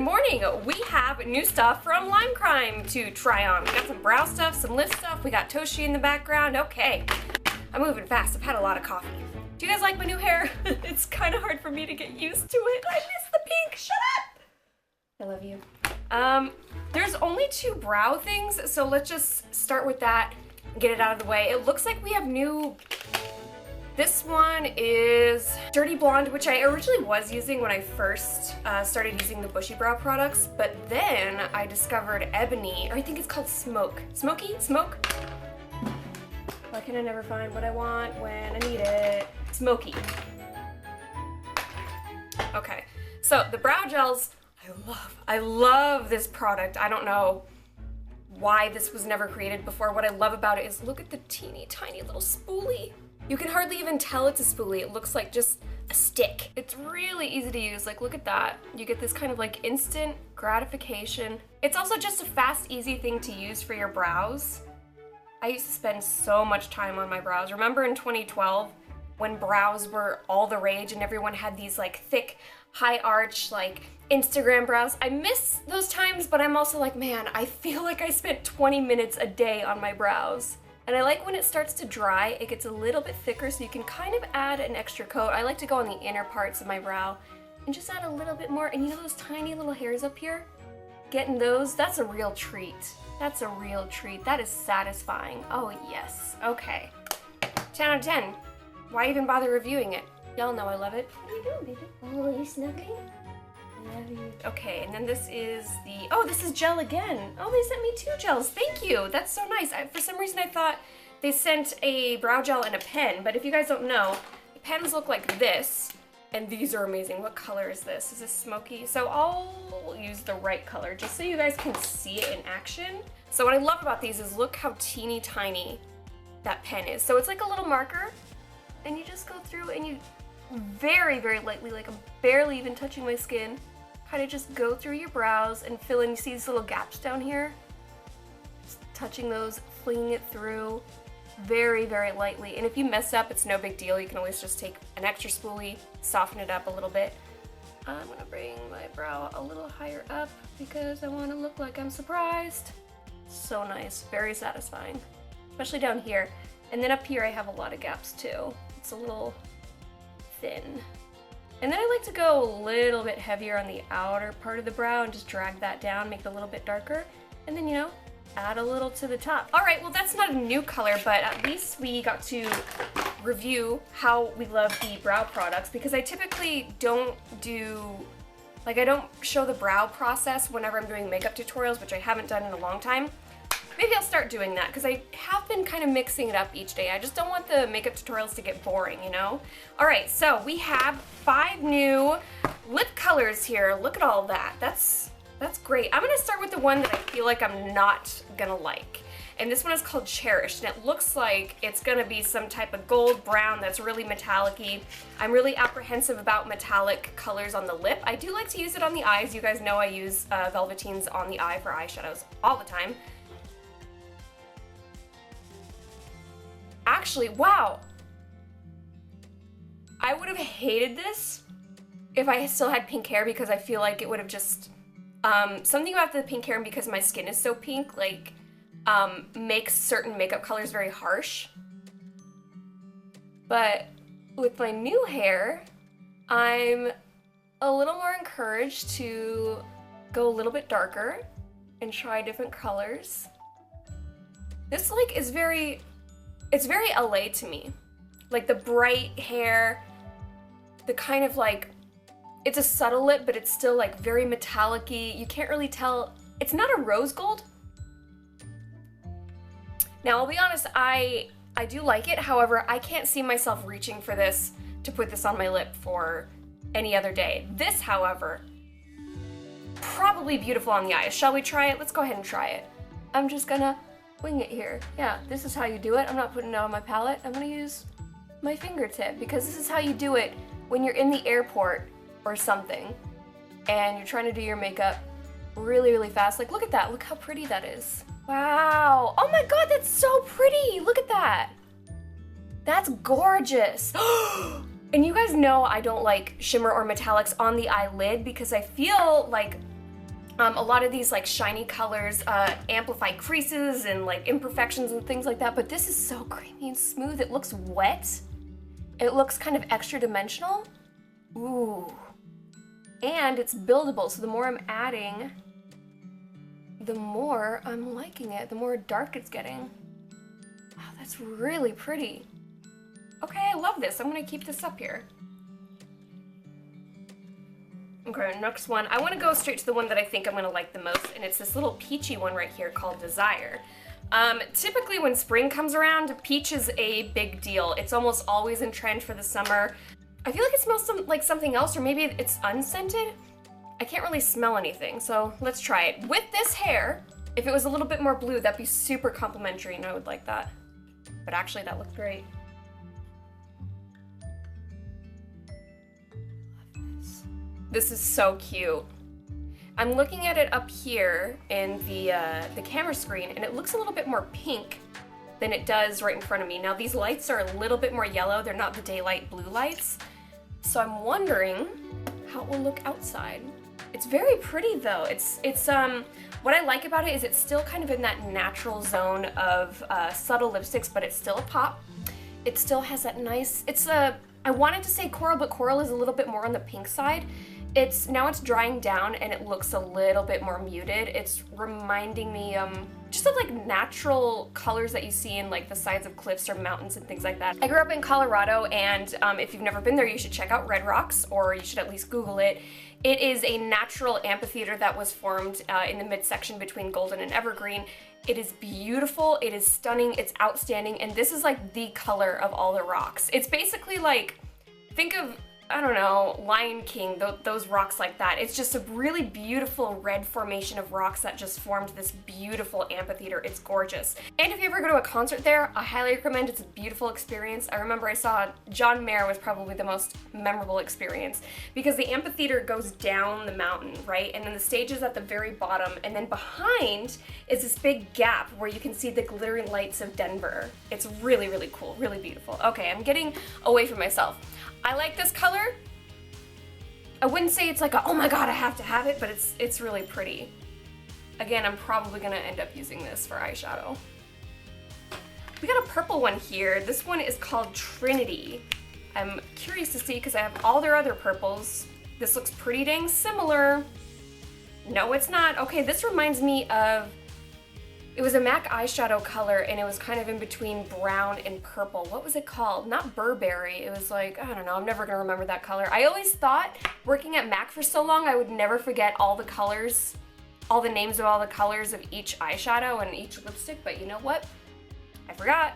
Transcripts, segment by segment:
morning. We have new stuff from Limecrime to try on. We got some brow stuff, some lip stuff. We got Toshi in the background. Okay, I'm moving fast. I've had a lot of coffee. Do you guys like my new hair? It's kind of hard for me to get used to it. I miss the pink. Shut up. I love you. There's only 2 brow things, so let's just start with that and get it out of the way. It looks like we have new... This one is Dirty Blonde, which I originally was using when I first started using the bushy brow products, but then I discovered Ebony, or I think it's called Smoke. Smoky? Smoke? Why can I never find what I want when I need it? Smoky. Okay, so the brow gels, I love this product. I don't know why this was never created before. What I love about it is look at the teeny tiny little spoolie. You can hardly even tell it's a spoolie. It looks like just a stick. It's really easy to use. Like, look at that. You get this kind of like instant gratification. It's also just a fast, easy thing to use for your brows. I used to spend so much time on my brows. Remember in 2012 when brows were all the rage and everyone had these like thick, high arch, like Instagram brows? I miss those times, but I'm also like, man, I feel like I spent 20 minutes a day on my brows. And I like when it starts to dry, it gets a little bit thicker so you can kind of add an extra coat. I like to go on the inner parts of my brow and just add a little bit more. And you know those tiny little hairs up here? Getting those, that's a real treat. That's a real treat. That is satisfying. Oh yes, okay. 10 out of 10. Why even bother reviewing it? Y'all know I love it. What are you doing, baby? Oh, are you snuggling? Love you. Okay, and then this is the, oh, this is gel again. Oh, they sent me 2 gels. Thank you. That's so nice. For some reason I thought they sent a brow gel and a pen, but if you guys don't know, the pens look like this, and these are amazing. What color is this? Is this smoky? So I'll use the right color just so you guys can see it in action. So what I love about these is look how teeny tiny that pen is. So it's like a little marker, and you just go through and you very, very lightly, like I'm barely even touching my skin, kind of just go through your brows and fill in. You see these little gaps down here? Just touching those, flinging it through very, very lightly. And if you mess up, it's no big deal. You can always just take an extra spoolie, soften it up a little bit. I'm gonna bring my brow a little higher up because I want to look like I'm surprised. So nice, very satisfying, especially down here. And then up here I have a lot of gaps too. It's a little thin. And then I like to go a little bit heavier on the outer part of the brow and just drag that down, make it a little bit darker, and then, you know, add a little to the top. All right, well, that's not a new color, but at least we got to review how we love the brow products, because I typically don't do, like, I don't show the brow process whenever I'm doing makeup tutorials, which I haven't done in a long time. Maybe I'll start doing that because I have been kind of mixing it up each day. I just don't want the makeup tutorials to get boring, you know? All right, so we have 5 new lip colors here. Look at all of that. That's great. I'm gonna start with the one that I feel like I'm not gonna like. And this one is called Cherish, and it looks like it's gonna be some type of gold brown that's really metallic-y. I'm really apprehensive about metallic colors on the lip. I do like to use it on the eyes. You guys know I use Velveteens on the eye for eyeshadows all the time. Actually, wow, I would have hated this if I still had pink hair, because I feel like it would have just, something about the pink hair, and because my skin is so pink, like, makes certain makeup colors very harsh. But with my new hair, I'm a little more encouraged to go a little bit darker and try different colors. This, like, is very... It's very LA to me. Like the bright hair, the kind of like, it's a subtle lip, but it's still like very metallic-y. You can't really tell. It's not a rose gold. Now, I'll be honest, I do like it. However, I can't see myself reaching for this to put this on my lip for any other day. This, however, probably beautiful on the eyes. Shall we try it? Let's go ahead and try it. I'm just gonna wing it here. Yeah, this is how you do it. I'm not putting it on my palette. I'm gonna use my fingertip, because this is how you do it when you're in the airport or something and you're trying to do your makeup really, really fast. Like, look at that. Look how pretty that is. Wow. Oh my God, that's so pretty. Look at that. That's gorgeous. And you guys know I don't like shimmer or metallics on the eyelid because I feel like A lot of these like shiny colors amplify creases and like imperfections and things like that, but this is so creamy and smooth. It looks wet. It looks kind of extra dimensional. Ooh. And it's buildable, so the more I'm adding, the more I'm liking it, the more dark it's getting. Wow, that's really pretty. Okay, I love this. I'm gonna keep this up here. Okay, next one. I want to go straight to the one that I think I'm going to like the most, and it's this little peachy one right here called Desire. Typically when spring comes around, peach is a big deal. It's almost always in trend for the summer. I feel like it smells like something else, or maybe it's unscented. I can't really smell anything, so let's try it. With this hair, if it was a little bit more blue, that'd be super complimentary, and I would like that. But actually, that looks great. This is so cute. I'm looking at it up here in the camera screen, and it looks a little bit more pink than it does right in front of me. Now these lights are a little bit more yellow. They're not the daylight blue lights. So I'm wondering how it will look outside. It's very pretty though. It's what I like about it is it's still kind of in that natural zone of subtle lipsticks, but it's still a pop. It still has that nice, I wanted to say coral, but coral is a little bit more on the pink side. Now it's drying down and it looks a little bit more muted. It's reminding me just of like natural colors that you see in like the sides of cliffs or mountains and things like that. I grew up in Colorado, and if you've never been there, you should check out Red Rocks, or you should at least Google it. It is a natural amphitheater that was formed in the midsection between Golden and Evergreen. It is beautiful, it is stunning, it's outstanding, and this is like the color of all the rocks. It's basically like, think of, I don't know, Lion King, those rocks like that. It's just a really beautiful red formation of rocks that just formed this beautiful amphitheater. It's gorgeous. And if you ever go to a concert there, I highly recommend. It's a beautiful experience. I remember I saw John Mayer was probably the most memorable experience, because the amphitheater goes down the mountain, right? And then the stage is at the very bottom, and then behind is this big gap where you can see the glittering lights of Denver. It's really, really cool, really beautiful. Okay, I'm getting away from myself. I like this color. I wouldn't say it's like a, oh my god, I have to have it, but it's really pretty. Again, I'm probably gonna end up using this for eyeshadow. We got a purple one here. This one is called Trinity. I'm curious to see because I have all their other purples. This looks pretty dang similar. No, it's not. Okay, this reminds me of, it was a MAC eyeshadow color, and it was kind of in between brown and purple. What was it called? Not Burberry. It was like, I don't know, I'm never gonna remember that color. I always thought, working at MAC for so long, I would never forget all the colors, all the names of all the colors of each eyeshadow and each lipstick, but you know what? I forgot.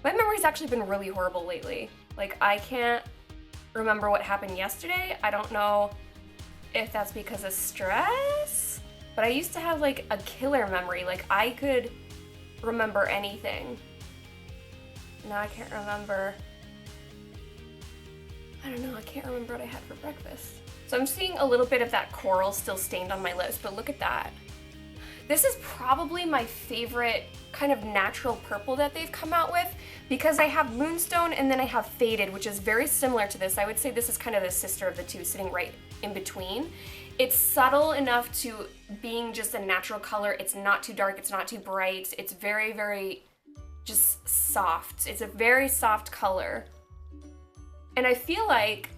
My memory's actually been really horrible lately. Like, I can't remember what happened yesterday. I don't know if that's because of stress, but I used to have like a killer memory. Like, I could remember anything. Now I can't remember. I don't know, I can't remember what I had for breakfast. So I'm seeing a little bit of that coral still stained on my lips, but look at that. This is probably my favorite kind of natural purple that they've come out with, because I have Moonstone and then I have Faded, which is very similar to this. I would say this is kind of the sister of the two, sitting right in between. It's subtle enough to being just a natural color. It's not too dark, it's not too bright. It's very, very just soft. It's a very soft color. And I feel like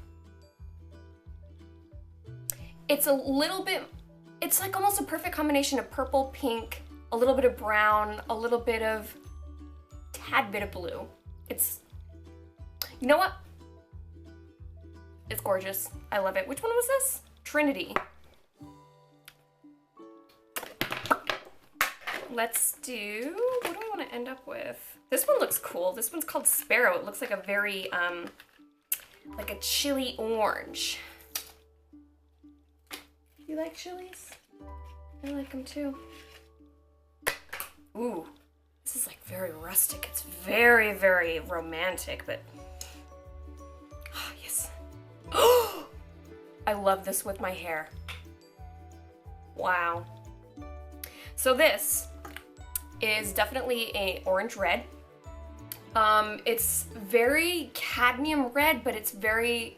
it's a little bit, it's like almost a perfect combination of purple, pink, a little bit of brown, a little bit of, tad bit of blue. It's, you know what? It's gorgeous. I love it. Which one was this? Trinity. Let's do, what do I want to end up with? This one looks cool. This one's called Sparrow. It looks like a very, like a chili orange. You like chilies? I like them too. Ooh, this is like very rustic. It's very, very romantic, but, oh, yes. I love this with my hair. Wow. So this is definitely a orange red. It's very cadmium red, but it's very,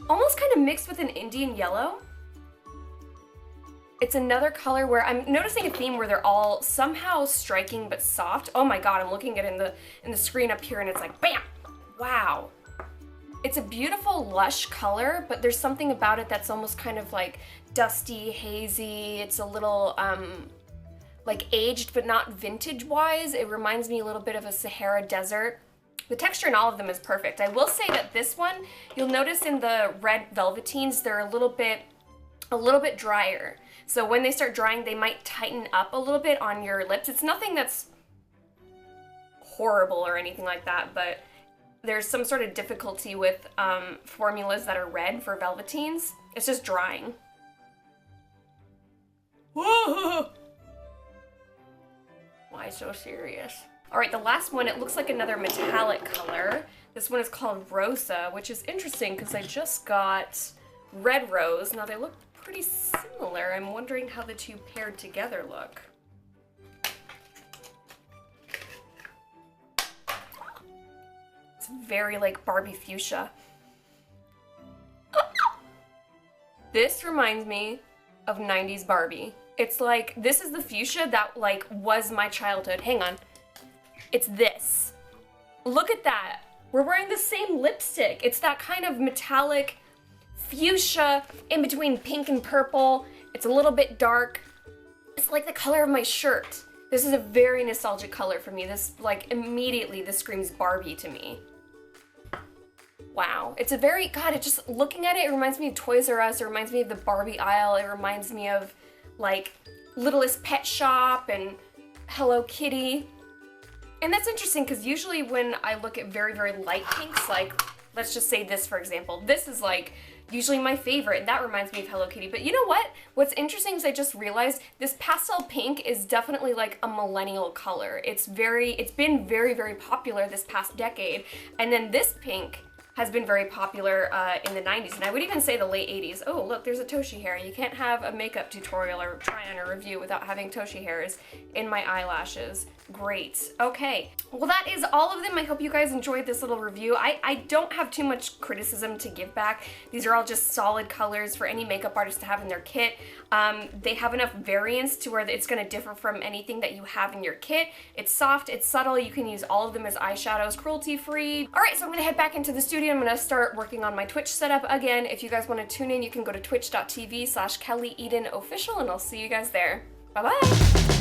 almost kind of mixed with an Indian yellow. It's another color where I'm noticing a theme where they're all somehow striking but soft. Oh my god, I'm looking at it in the screen up here and it's like, bam! Wow. It's a beautiful, lush color, but there's something about it that's almost kind of like dusty, hazy. It's a little, like aged, but not vintage-wise. It reminds me a little bit of a Sahara desert. The texture in all of them is perfect. I will say that this one, you'll notice in the red velveteens, they're a little bit drier. So when they start drying, they might tighten up a little bit on your lips. It's nothing that's horrible or anything like that, but there's some sort of difficulty with formulas that are red for velveteens. It's just drying. Whoa! Why so serious? All right, the last one, it looks like another metallic color. This one is called Rosa, which is interesting because I just got Red Rose. Now they look pretty similar. I'm wondering how the two paired together look. It's very like Barbie fuchsia. This reminds me of 90s Barbie. It's like, this is the fuchsia that like was my childhood. Hang on. It's this. Look at that. We're wearing the same lipstick. It's that kind of metallic fuchsia in between pink and purple. It's a little bit dark. It's like the color of my shirt. This is a very nostalgic color for me. This, like, immediately, this screams Barbie to me. Wow. It's a very, God, it just, looking at it, it reminds me of Toys R Us. It reminds me of the Barbie aisle. It reminds me of, like, Littlest Pet Shop and Hello Kitty. And that's interesting because usually when I look at very, very light pinks, like, let's just say this, for example, this is, like, usually my favorite. That reminds me of Hello Kitty. But you know what? What's interesting is I just realized this pastel pink is definitely like a millennial color. It's been very, very popular this past decade. And then this pink has been very popular in the 90s, and I would even say the late 80s. Oh, look, there's a Toshi hair. You can't have a makeup tutorial or try on a review without having Toshi hairs in my eyelashes. Great. Okay, well that is all of them. I hope you guys enjoyed this little review. I don't have too much criticism to give back. These are all just solid colors for any makeup artist to have in their kit. They have enough variance to where it's going to differ from anything that you have in your kit. It's soft, it's subtle, you can use all of them as eyeshadows, cruelty-free. Alright, so I'm going to head back into the studio. I'm going to start working on my Twitch setup again. If you guys want to tune in, you can go to twitch.tv/KellyEdenOfficial, and I'll see you guys there. Bye-bye!